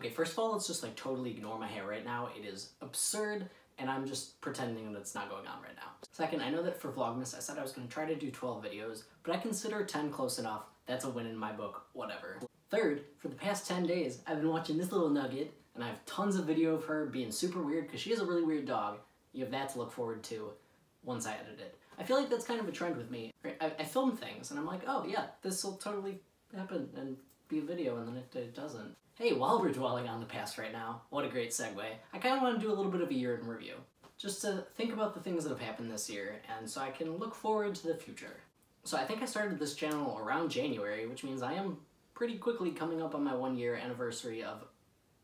Okay, first of all, let's just like totally ignore my hair right now. It is absurd, and I'm just pretending that it's not going on right now. Second, I know that for Vlogmas I said I was going to try to do 12 videos, but I consider 10 close enough. That's a win in my book, whatever. Third, for the past 10 days, I've been watching this little nugget, and I have tons of video of her being super weird, because she is a really weird dog. You have that to look forward to once I edit it. I feel like that's kind of a trend with me. I film things, and I'm like, oh yeah, this will totally happen and be a video, and then it doesn't. Hey, while we're dwelling on the past right now, what a great segue, I kind of want to do a little bit of a year in review. Just to think about the things that have happened this year, and so I can look forward to the future. So I think I started this channel around January, which means I am pretty quickly coming up on my 1-year anniversary of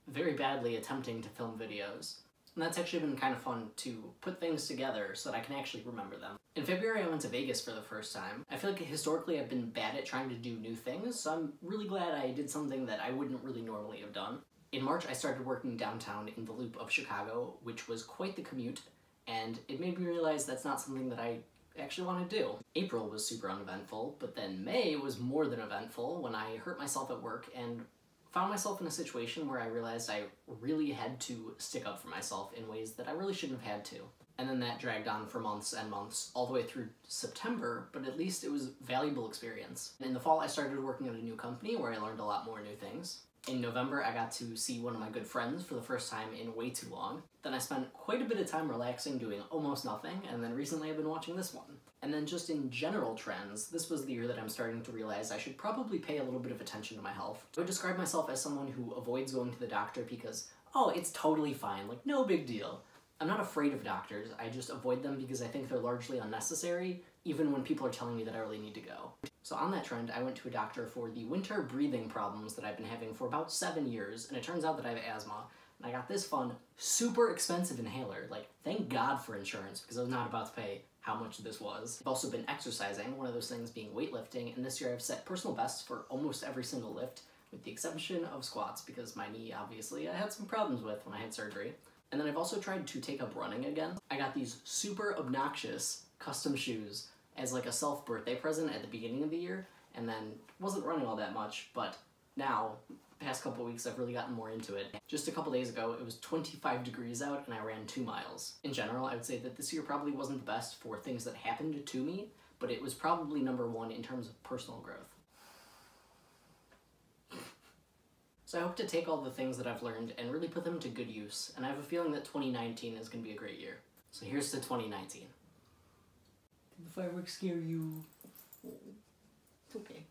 very badly attempting to film videos. And that's actually been kind of fun to put things together so that I can actually remember them. In February I went to Vegas for the first time. I feel like historically I've been bad at trying to do new things, so I'm really glad I did something that I wouldn't really normally have done. In March I started working downtown in the Loop of Chicago, which was quite the commute, and it made me realize that's not something that I actually want to do. April was super uneventful, but then May was more than eventful when I hurt myself at work and found myself in a situation where I realized I really had to stick up for myself in ways that I really shouldn't have had to. And then that dragged on for months and months, all the way through September, but at least it was a valuable experience. In the fall, I started working at a new company where I learned a lot more new things. In November, I got to see one of my good friends for the first time in way too long. Then I spent quite a bit of time relaxing, doing almost nothing, and then recently I've been watching this one. And then just in general trends, this was the year that I'm starting to realize I should probably pay a little bit of attention to my health. I would describe myself as someone who avoids going to the doctor because, oh, it's totally fine, like no big deal. I'm not afraid of doctors, I just avoid them because I think they're largely unnecessary, even when people are telling me that I really need to go. So on that trend, I went to a doctor for the winter breathing problems that I've been having for about 7 years, and it turns out that I have asthma, and I got this fun, super expensive inhaler. Like, thank God for insurance, because I was not about to pay how much this was. I've also been exercising, one of those things being weightlifting, and this year I've set personal bests for almost every single lift, with the exception of squats, because my knee, obviously, I had some problems with when I had surgery. And then I've also tried to take up running again. I got these super obnoxious custom shoes as like a self-birthday present at the beginning of the year, and then wasn't running all that much, but now, past couple weeks, I've really gotten more into it. Just a couple days ago, it was 25 degrees out and I ran 2 miles. In general, I would say that this year probably wasn't the best for things that happened to me, but it was probably #1 in terms of personal growth. So I hope to take all the things that I've learned and really put them to good use, and I have a feeling that 2019 is going to be a great year. So here's to 2019. Did the fireworks scare you? Oh, it's okay.